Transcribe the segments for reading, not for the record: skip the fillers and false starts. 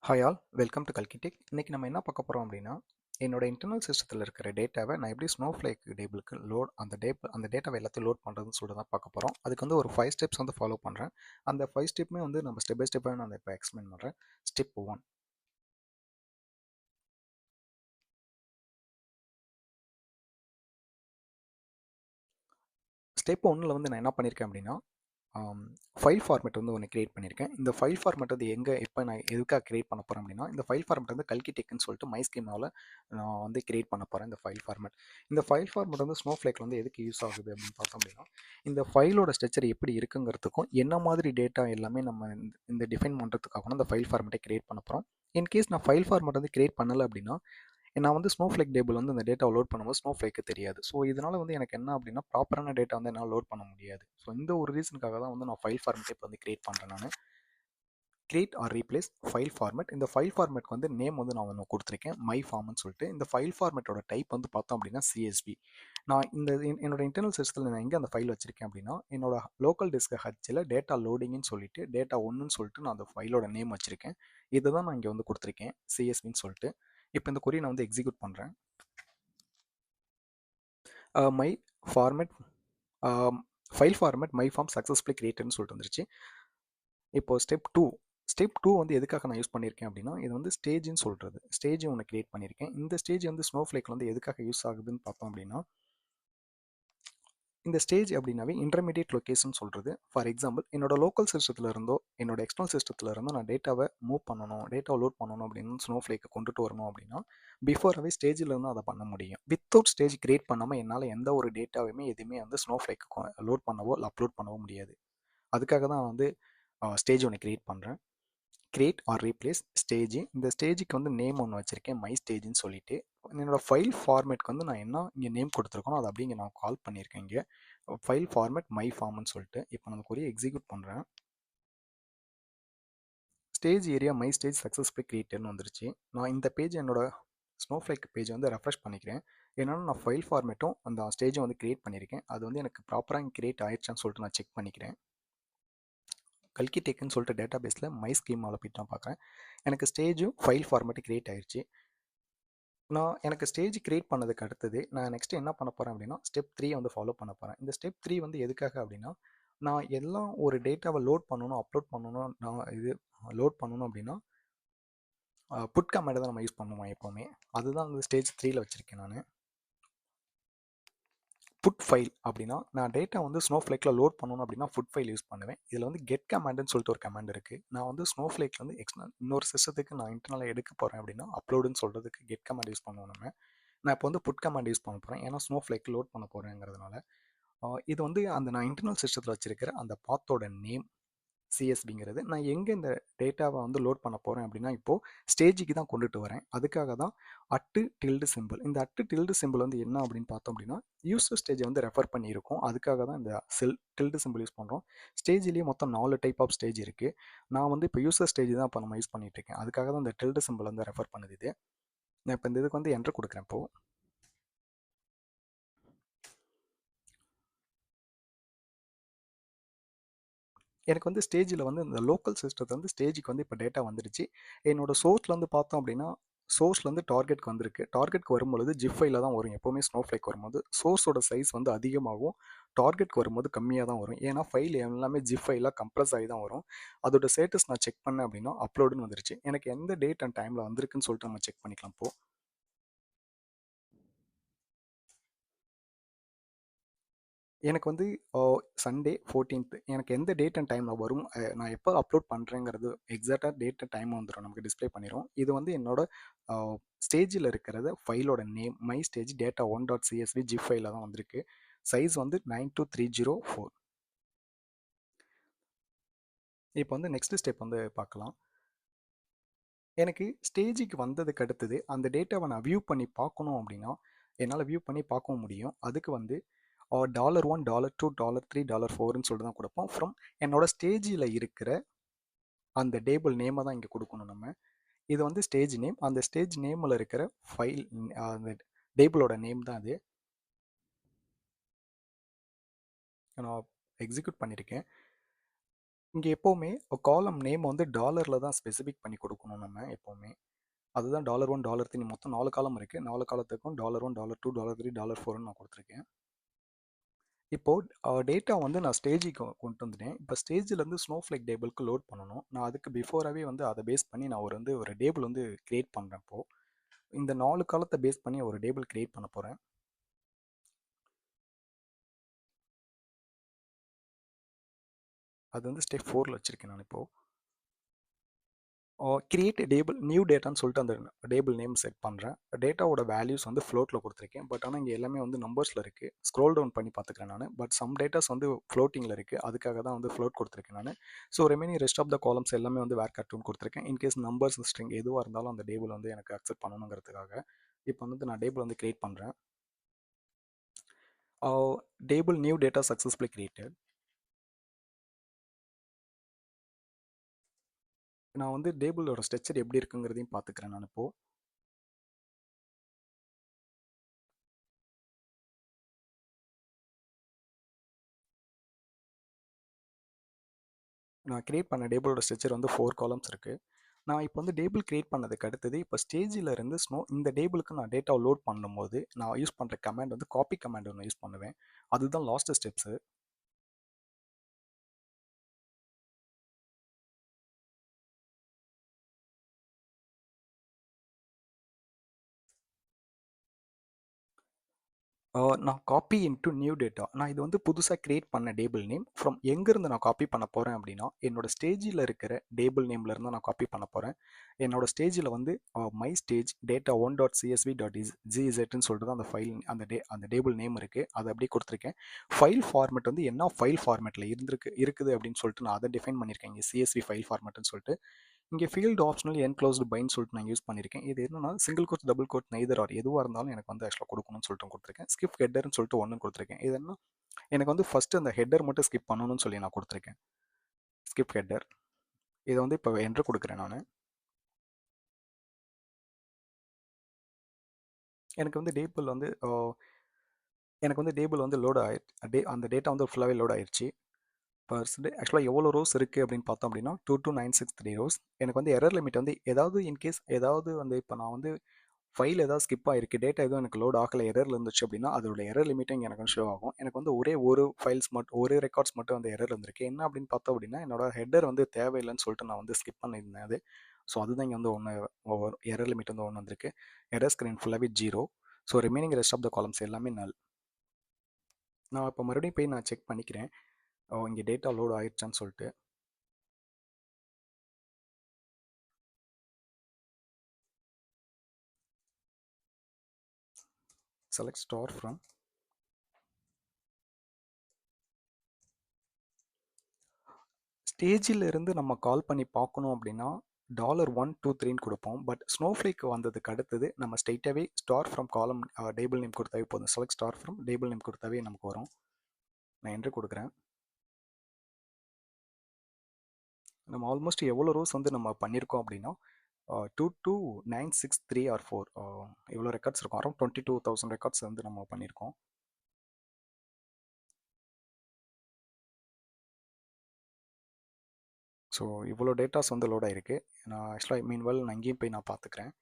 Hi all, welcome to கல்கிடெக். இன்னைக்கு நம்ம என்ன பார்க்க போகிறோம் அப்படின்னா, என்னோட இன்டர்னல் சிஸ்டத்தில் இருக்கிற டேட்டாவை நான் எப்படி ஸ்னோஃப்ளேக் டேபிளுக்கு லோட் அந்த டேட்டாவை எல்லாத்தையும் லோட் பண்ணுறதுன்னு சொல்லிட்டு தான் பார்க்க போகிறோம். அதுக்கு வந்து ஒரு 5 ஸ்டெப்ஸ் வந்து ஃபாலோ பண்ணுறேன். அந்த 5 ஸ்டெப்புமே வந்து நம்ம ஸ்டெப் பை ஸ்டெப்பாக நான் இப்போ எக்ஸ்பிளைன் பண்ணுறேன். ஸ்டெப் 1. ஸ்டெப் 1ல் வந்து நான் என்ன பண்ணியிருக்கேன் அப்படின்னா, ஃபைல் ஃபார்மேட் வந்து ஒன்று கிரியேட் பண்ணியிருக்கேன். இந்த ஃபைல் ஃபார்மேட் வந்து எப்போ நான் எதுக்காக கிரியேட் பண்ண போகிறேன் அப்படின்னா, இந்த ஃபைல் ஃபார்மேட் வந்து கல்கிடெக்னு சொல்லிட்டு மைஸ்கீமாவில் நான் வந்து கிரியேட் பண்ண போகிறேன் இந்த ஃபைல் ஃபார்மேட். இந்த ஃபைல் ஃபார்மேட் வந்து ஸ்னோஃப்ளேக்கில் வந்து எதுக்கு யூஸ் ஆகுது அப்படின்னு பார்த்தோம் அப்படின்னா, இந்த ஃபைலோட ஸ்ட்ரக்சர் எப்படி இருக்குங்கிறதுக்கும் என்ன மாதிரி டேட்டா எல்லாமே நம்ம இந்த டிஃபைன் பண்ணுறதுக்காக இந்த ஃபைல் ஃபார்மேட்டை கிரியேட் பண்ண போகிறோம். இன்கேஸ் நான் ஃபைல் ஃபார்மேட் வந்து கிரியேட் பண்ணலை அப்படின்னா, நான் வந்து ஸ்னோஃப்ளேக் டேபிள் வந்து இந்த டேட்டாவை லோட் பண்ணும்போது ஸ்னோஃப்ளேக்கு தெரியாது. ஸோ இதனால் வந்து எனக்கு என்ன அப்படின்னா, ப்ராப்பரான டேட்டா வந்து என்னால் லோட் பண்ண முடியாது. ஸோ இந்த ஒரு ரீசனுக்காக தான் வந்து நான் ஃபைல் ஃபார்மேட்டை இப்போ வந்து கிரியேட் பண்ணுறேன் நான். Create R replace file format. இந்த ஃபைல் ஃபார்மேட்க்கு வந்து நேம் வந்து நான் ஒன்று கொடுத்துருக்கேன், மை ஃபார்ம்னு சொல்லிட்டு. இந்த ஃபைல் ஃபார்மேட்டோட டைப் வந்து பார்த்தோம் அப்படின்னா CSV. நான் என்னோட இன்டர்னல் சிஸ்டத்தில் நான் எங்கே அந்த ஃபைல் வச்சிருக்கேன் அப்படின்னா, என்னோட லோக்கல் டிஸ்க் ஹச்சில் டேட்டா லோடிங்னு சொல்லிட்டு டேட்டா ஒன்றுன்னு சொல்லிட்டு நான் அந்த ஃபைலோட நேம் வச்சிருக்கேன். இதை தான் நான் இங்கே வந்து கொடுத்துருக்கேன், CSVன்னு சொல்லிட்டு. இப்போ இந்த கொரியை நான் வந்து எக்ஸிக்யூட் பண்ணுறேன். My format file format my form successfully கிரியேட்டட்னு சொல்லிட்டு வந்துருச்சு. இப்போ ஸ்டெப் 2 வந்து எதுக்காக நான் யூஸ் பண்ணியிருக்கேன் அப்படின்னா, இது வந்து ஸ்டேஜ்னு சொல்கிறது. ஸ்டேஜ் ஒன்று கிரியேட் பண்ணியிருக்கேன். இந்த ஸ்டேஜ் வந்து ஸ்னோஃப்ளேக்கில் வந்து எதுக்காக யூஸ் ஆகுதுன்னு பார்த்தோம் அப்படின்னா, இந்த ஸ்டேஜ் அப்படின்னாவே இன்டர்மீடியட் லொக்கேஷன் சொல்கிறது. ஃபார் எக்ஸாம்பிள், என்னோட லோக்கல் சிஸ்டத்தில் இருந்தோ என்னோட எக்ஸ்டர்னல் சிஸ்டத்தில் இருந்தோ நான் டேட்டாவை மூவ் பண்ணணும், டேட்டாவை லோட் பண்ணணும் அப்படின்னு ஸ்னோஃப்ளேக்கை கொண்டுட்டு வரணும் அப்படின்னா, பிஃபோராகவே ஸ்டேஜில் இருந்து அதை பண்ண முடியும். வித்தவுட் ஸ்டேஜ் கிரியேட் பண்ணாமல் என்னால் எந்த ஒரு டேட்டாவையுமே எதுவுமே வந்து ஸ்னோஃப்ளேக்கு லோட் பண்ணவோ இல்லை அப்லோட் பண்ணவோ முடியாது. அதுக்காக தான் வந்து ஸ்டேஜ் ஒன்று கிரியேட் பண்ணுறேன். Create R replace stage. இந்த ஸ்டேஜுக்கு வந்து நேம் ஒன்று வச்சுருக்கேன், மை ஸ்டேஜ்னு சொல்லிட்டு. என்னோட ஃபைல் ஃபார்மேட்க்கு வந்து நான் என்ன இங்கே நேம் கொடுத்துருக்கணும் அதை அப்படியே நான் கால் பண்ணியிருக்கேன். இங்கே ஃபைல் ஃபார்மேட் மை ஃபார்ம்னு சொல்லிட்டு. இப்போ நான் கொரிய எக்ஸிக்யூட் பண்ணுறேன். Stage area my stage successfully கிரியேட்டட்னு வந்துருச்சு. நான் இந்த பேஜ் என்னோட ஸ்னோஃப்ளேக் பேஜ் வந்து ரெஃப்ரெஷ் பண்ணிக்கிறேன். ஏன்னா நான் ஃபைல் ஃபார்மேட்டும் அந்த ஸ்டேஜும் வந்து கிரியேட் பண்ணியிருக்கேன். அது வந்து எனக்கு ப்ராப்பராக கிரியேட் ஆயிடுச்சான்னு சொல்லிட்டு நான் செக் பண்ணிக்கிறேன். கல்கிடெக்னு சொல்லிட்டு டேட்டா பேஸில் மை ஸ்கீமாவில் போய்ட்டு நான் பார்க்குறேன். எனக்கு ஸ்டேஜும் ஃபைல் ஃபார்மேட்டு கிரியேட் ஆயிடுச்சு. எனக்கு ஸ்டேஜ் கிரியேட் பண்ணதுக்கு அடுத்தது நான் நெக்ஸ்ட் என்ன பண்ண போகிறேன் அப்படின்னா, ஸ்டெப் 3 வந்து ஃபாலோ பண்ண போகிறேன். இந்த ஸ்டெப் 3 வந்து எதுக்காக அப்படின்னா, நான் எல்லாம் ஒரு டேட்டாவை லோட் பண்ணணும், அப்லோட் பண்ணணும், நான் இது லோட் பண்ணணும் அப்படின்னா, புட் கமாண்ட் தான் நம்ம யூஸ் பண்ணுவோம் எப்போவுமே. அதுதான் வந்து ஸ்டேஜ் 3ல வச்சுருக்கேன் நான். புட் ஃபைல் அப்படின்னா, நான் டேட்டா வந்து ஸ்னோஃப்ளேக்கில் லோட் பண்ணணும் அப்படின்னா புட் ஃபைல் யூஸ் பண்ணுவேன். இதில் வந்து கெட் கமாண்டுன்னு சொல்லிட்டு ஒரு கமாண்ட் இருக்குது. நான் வந்து ஸ்னோஃப்ளேக்கில் வந்து இன்னொரு சிஸ்டத்துக்கு நான் இன்டர்னலாக எடுக்க போகிறேன் அப்படின்னா, அப்லோடுன்னு சொல்கிறதுக்கு கெட் கமாண்ட் யூஸ் பண்ணுவோம் நம்ம. நான் இப்போ வந்து புட் கமாண்ட் யூஸ் பண்ண போகிறேன், ஏன்னா ஸ்னோஃப்ளேக் லோட் பண்ண போகிறேங்கிறதுனால. இது வந்து நான் இன்டர்னல் சிஸ்டத்தில் வச்சிருக்கிற அந்த பாத்தோட நேம் சிஎஸ்பிங்கிறது. நான் எங்கே இந்த டேட்டாவை வந்து லோட் பண்ண போகிறேன் அப்படின்னா, இப்போது ஸ்டேஜுக்கு தான் கொண்டுட்டு வரேன். அதுக்காக தான் டில்டு சிம்பிள். இந்த டில்டு சிம்பிள் வந்து என்ன அப்படின்னு பார்த்தோம் அப்படின்னா, யூசர் ஸ்டேஜை வந்து ரெஃபர் பண்ணியிருக்கோம். அதுக்காக தான் இந்த டில்டு சிம்பிள் யூஸ் பண்ணுறோம். ஸ்டேஜ்லேயே மொத்தம் 4 டைப் ஆஃப் ஸ்டேஜ் இருக்குது. நான் வந்து இப்போ யூசர் ஸ்டேஜ் தான் இப்போ நம்ம யூஸ் பண்ணிட்டு இருக்கேன். அதுக்காக தான் இந்த டில்டு சிம்பிள் வந்து ரெஃபர் பண்ணுது இது. நான் இப்போ இந்த இதுக்கு வந்து என்ட்ரு கொடுக்குறேன் இப்போது. எனக்கு வந்து ஸ்டேஜில் வந்து இந்த லோக்கல் சிஸ்டத்தை வந்து ஸ்டேஜுக்கு வந்து இப்போ டேட்டா வந்துடுச்சு. என்னோட சோர்ஸ்லேருந்து பார்த்தோம் அப்படின்னா, சோர்ஸ்லேருந்து டார்கெட்க்கு வந்திருக்கு. டார்கெட்க்கு வரும்பொழுது ஜிப் ஃபைலில் தான் வரும். எப்போவுமே ஸ்னோஃப்ளேக் வரும்போது சோர்ஸோட சைஸ் வந்து அதிகமாகும், டார்கெட்க்கு வரும்போது கம்மியாக தான் வரும். ஏன்னா ஃபைல் எல்லாமே ஜிப் ஃபைலாக கம்ப்ரஸ் ஆகி தான் வரும். அதோட ஸ்டேட்டஸ் நான் செக் பண்ணேன் அப்படின்னா அப்லோடுன்னு வந்துருச்சு. எனக்கு எந்த டேட் அண்ட் டைமில் வந்திருக்குன்னு சொல்லிட்டு நம்ம செக் பண்ணிக்கலாம் இப்போது. எனக்கு வந்து சண்டே 14th எனக்கு எந்த டேட் அண்ட் டைமில் வரும், நான் எப்போ அப்லோட் பண்ணுறேங்கிறது எக்ஸாக்டாக டேட் அண்ட் டைம் வந்துடும், நமக்கு டிஸ்பிளே பண்ணிடும். இது வந்து என்னோட ஸ்டேஜில் இருக்கிறத ஃபைலோட name my stage data 1.csv zip ஃபைலில் தான் வந்திருக்கு. சைஸ் வந்து 92304. இப்போ வந்து நெக்ஸ்ட் ஸ்டெப் வந்து பார்க்கலாம். எனக்கு ஸ்டேஜுக்கு வந்ததுக்கு அடுத்தது அந்த டேட்டாவை நான் வியூ பண்ணி பார்க்கணும் அப்படின்னா, என்னால் வியூ பண்ணி பார்க்கவும் முடியும். அதுக்கு வந்து $1, $2, $3, $4ன்னு சொல்லிட்டு தான் கொடுப்போம். ஃப்ரம் என்னோட ஸ்டேஜில் இருக்கிற அந்த டேபிள் நேமை தான் இங்கே கொடுக்கணும் நம்ம. இது வந்து ஸ்டேஜ் நேம். அந்த ஸ்டேஜ் நேமில் இருக்கிற ஃபைல் அந்த டேபிளோட நேம் தான் அது. நான் எக்ஸிக்யூட் பண்ணியிருக்கேன். இங்கே எப்போவுமே காலம் நேம் வந்து டாலரில் தான் ஸ்பெசிஃபிக் பண்ணி கொடுக்கணும் நம்ம எப்போவுமே. அதுதான் $1 $3 மொத்தம் 4 காலம் இருக்குது. 4 காலத்துக்கும் $1 $2 $3 $4ன்னு நான் கொடுத்துருக்கேன். இப்போது டேட்டா வந்து நான் ஸ்டேஜுக்கு கொண்டு வந்துட்டேன். இப்போ ஸ்டேஜிலேருந்து ஸ்னோஃப்ளேக் டேபிளுக்கு லோட் பண்ணணும். நான் அதுக்கு பிஃபோராகவே வந்து அதை பேஸ் பண்ணி நான் ஒரு டேபிள் வந்து கிரியேட் பண்ணுறேன். இப்போது இந்த 4 காலத்தை பேஸ் பண்ணி ஒரு டேபிள் கிரியேட் பண்ண போகிறேன். அது வந்து ஸ்டெப் 4ல் வச்சுருக்கேன் நான் இப்போது. கிரியேட் டேபிள் நியூ டேட்டான்னு சொல்லிட்டு அந்த டேபிள் நேம் செட் பண்ணுறேன். டேட்டாவோட வேல்யூஸ் வந்து ஃப்ளோட்டில் கொடுத்துருக்கேன். பட் ஆனால் இங்கே எல்லாமே வந்து நம்பர்ஸில் இருக்குது. ஸ்க்ரோல் டவுன் பண்ணி பார்த்துக்கிறேன் நான். பட் சம் டேட்டாஸ் வந்து ஃப்ளோட்டிங்கில் இருக்குது. அதுக்காக தான் வந்து ஃப்ளோட் கொடுத்துருக்கேன் நான். So remaining rest of the columns எல்லாமே வந்து வேர் கார்ட்டூன் கொடுத்துருக்கேன். இன்கேஸ் நம்பர்ஸ் ஸ்ட்ரிங் எதுவாக இருந்தாலும் அந்த டேபிள் வந்து எனக்கு அக்செப்ட் பண்ணணுங்கிறதுக்காக. இப்போ வந்து நான் டேபிள் வந்து கிரியேட் பண்ணுறேன். Table new data successfully created. நான் வந்து டேபிளோட ஸ்ட்ரக்சர் எப்படி இருக்குங்கிறதையும் பார்த்துக்கிறேன் நான் இப்போது. நான் கிரியேட் பண்ண டேபிளோட ஸ்ட்ரக்சர் வந்து 4 காலம்ஸ் இருக்குது. நான் இப்போ வந்து டேபிள் கிரியேட் பண்ணதுக்கு அடுத்தது இப்போ ஸ்டேஜில் இருந்து இந்த டேபிளுக்கு நான் டேட்டா லோட் பண்ணும்போது நான் யூஸ் பண்ணுற கமாண்ட் வந்து காப்பி கமாண்ட் ஒன்று யூஸ் பண்ணுவேன். அதுதான் லாஸ்ட் ஸ்டெப்ஸு. நான் காப்பி இன்ட்டு நியூ டேட்டா. நான் இது வந்து புதுசாக கிரியேட் பண்ண டேபிள் நேம் ஃப்ரம் எங்கேருந்து நான் காப்பி பண்ண போகிறேன் அப்படின்னா என்னோட ஸ்டேஜில் இருக்கிற டேபிள் நேம்லேருந்து நான் காப்பி பண்ண போகிறேன். என்னோட ஸ்டேஜில் வந்து மை ஸ்டேஜ் டேட்டா 1.csv.gzன்னு சொல்லிட்டு தான் அந்த ஃபைல் அந்த டேபிள் நேம் இருக்குது. அதை அப்படியே கொடுத்துருக்கேன். ஃபைல் ஃபார்மேட் வந்து என்ன ஃபைல் ஃபார்மேட்டில் இருக்குது அப்படின்னு சொல்லிட்டு நான் அதை டிஃபைன் பண்ணியிருக்கேன். இங்கே CSV ஃபைல் ஃபார்மேட்னு சொல்லிட்டு. இங்கே ஃபீல்டு ஆப்ஷனல் என்க்ளோஸ்டு பைன்னு சொல்லிட்டு நான் யூஸ் பண்ணியிருக்கேன். இது என்னன்னா single quote double quote neither or எதுவாக இருந்தாலும் எனக்கு வந்து ஆக்சுவலாக கொடுக்கணும்னு சொல்லிட்டு கொடுத்துருக்கேன். ஸ்கிப் ஹெட்டர்னு சொல்லிட்டு ஒன்று கொடுத்துருக்கேன். இது என்ன எனக்கு வந்து ஃபஸ்ட்டு அந்த ஹெட்டர் மட்டும் ஸ்கிப் பண்ணணும்னு சொல்லி நான் கொடுத்துருக்கேன். ஸ்கிப் ஹெட்டர் இதை வந்து இப்போ என்ட்ரு கொடுக்குறேன் நான். எனக்கு வந்து டேபிள் வந்து லோட் ஆயிடுச்சு. அந்த டேட்டா வந்து ஃபுல்லாகவே லோட் ஆயிடுச்சு. பர்ஸ்டு ஆக்சுவலாக எவ்வளோ ரோஸ் இருக்குது அப்படின்னு பார்த்தோம் அப்படின்னா 22963 ரோஸ். எனக்கு வந்து எரர் லிமிட் வந்து ஏதாவது இன்கேஸ் ஏதாவது வந்து இப்போ நான் வந்து ஃபைல் ஏதாவது ஸ்கிப் ஆகிருக்கு, டேட்டா எதுவும் எனக்கு லோட் ஆகலை, எரரில் இருந்துச்சு அப்படின்னா அதோட எரர் லிமிட்டும் இங்கே எனக்கு ஷோ ஆகும். எனக்கு வந்து ஒரே ஒரு ஃபைல்ஸ் மட்டும் ஒரு ரெக்கார்ட்ஸ் மட்டும் அந்த எரர் இருந்திருக்கு. என்ன அப்படின்னு பார்த்தோம் அப்படின்னா என்னோட ஹெட்டர் வந்து தேவையில்லைன்னு சொல்லிட்டு நான் வந்து ஸ்கிப் பண்ணியிருந்தேன் அது. ஸோ அதுதான் இங்கே வந்து ஒவ்வொரு எரர் லிமிட் வந்து ஒன்று வந்திருக்கு. எரர் ஸ்க்ரீன் ஃபுல்லாகவே 0. So remaining rest of the columns எல்லாமே நல். நான் இப்போ மறுபடியும் போய் நான் செக் பண்ணிக்கிறேன் இங்கே டேட்டா லோட் ஆயிடுச்சான்னு சொல்லிட்டு. செலக்ட் ஸ்டார் ஃப்ரம் ஸ்டேஜில் இருந்து நம்ம கால் பண்ணி பார்க்கணும் அப்படின்னா $123ன்னு கொடுப்போம். பட் ஸ்னோஃப்ளேக் வந்ததுக்கு அடுத்தது நம்ம ஸ்ட்ரெயிட்டாகவே star from column table name கொடுத்தாவே போதும். Select star from table name கொடுத்தாவே நமக்கு வரும். நான் என்ட்ரு கொடுக்குறேன். நம்ம ஆல்மோஸ்ட் எவ்வளோ ரோஸ் வந்து நம்ம பண்ணியிருக்கோம் அப்படின்னா 22963 ஆர் 4 எவ்வளோ ரெக்கார்ட்ஸ் இருக்கும், அரௌண்ட் 22,000 ரெக்கார்ட்ஸ் வந்து நம்ம பண்ணியிருக்கோம். ஸோ இவ்வளோ டேட்டாஸ் வந்து லோட் ஆகிருக்கு. நான் ஆக்சுவலாக மீன்வெல் நான் இங்கேயும் போய் நான் பார்த்துக்கிறேன்.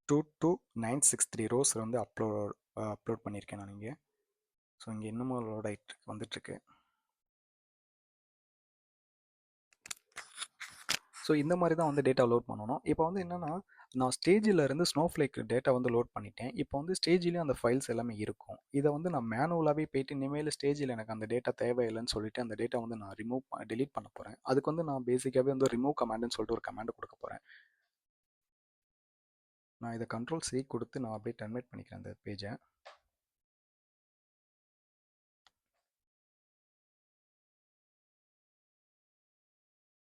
22963 ரோஸ் வந்து அப்லோட் பண்ணியிருக்கேன் நான் இங்கே. ஸோ இங்கே இன்னமும் லோட் ஆகிட்டு வந்துட்டுருக்கு. ஸோ இந்த மாதிரி தான் வந்து டேட்டா லோட் பண்ணணும். இப்போ வந்து என்னென்னா நான் ஸ்டேஜில் இருந்து ஸ்னோஃப்ளேக் டேட்டா வந்து லோட் பண்ணிட்டேன். இப்போ வந்து ஸ்டேஜ்லேயும் அந்த ஃபைல்ஸ் எல்லாமே இருக்கும். இதை வந்து நான் மேனுவலாகவே போயிட்டு இனிமேல் ஸ்டேஜில் எனக்கு அந்த டேட்டா தேவையில்லைன்னு சொல்லிட்டு அந்த டேட்டா வந்து நான் டெலீட் பண்ண போகிறேன். அதுக்கு வந்து நான் பேசிக்காகவே வந்து ரிமூவ் கமாண்டுன்னு சொல்லிட்டு ஒரு கமாண்ட் கொடுக்க போகிறேன். நான் இதை Ctrl+C கொடுத்து நான் அப்படியே டெர்மினேட் பண்ணிக்கிறேன் அந்த பேஜை.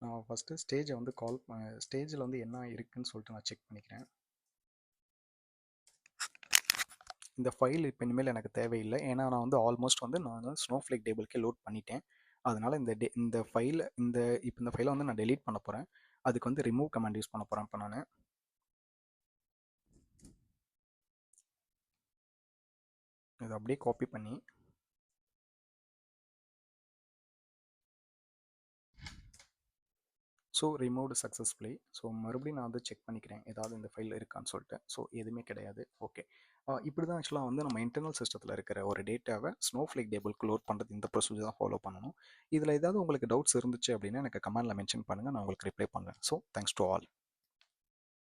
நான் ஃபஸ்ட்டு ஸ்டேஜை வந்து ஸ்டேஜில் வந்து என்ன இருக்குதுன்னு சொல்லிட்டு நான் செக் பண்ணிக்கிறேன். இந்த ஃபைல் இப்போ இனிமேல் எனக்கு தேவையில்லை. ஏன்னா நான் வந்து ஆல்மோஸ்ட் வந்து நான் ஸ்னோஃப்ளேக் டேபிளுக்கே லோட் பண்ணிட்டேன். அதனால் இந்த ஃபைலை வந்து நான் டெலீட் பண்ண போகிறேன். அதுக்கு வந்து ரிமூவ் கமாண்ட் யூஸ் பண்ண போகிறேன் இப்போ நான். இதை அப்படியே காப்பி பண்ணி ஸோ ரிமூவ்டு சக்ஸஸ்ஃபுல்லி. ஸோ மறுபடியும் நான் வந்து செக் பண்ணிக்கிறேன் ஏதாவது இந்த ஃபைல் இருக்கான்னு சொல்லிட்டு. ஸோ எதுவுமே கிடையாது. ஓகே. இப்படி தான் ஆக்சுவலாக வந்து நம்ம இன்டர்னல் சிஸ்டத்தில் இருக்கிற ஒரு டேட்டாவை ஸ்னோஃப்ளேக் டேபிளுக்கு லோட் பண்ணுறது இந்த ப்ரொசீஜர் தான் ஃபாலோ பண்ணணும். இதில் ஏதாவது உங்களுக்கு டவுட்ஸ் இருந்துச்சு அப்படின்னா எனக்கு கமெண்ட்டில் மென்ஷன் பண்ணுங்கள், நான் உங்களுக்கு ரிப்ளை பண்ணுறேன். So thanks to all.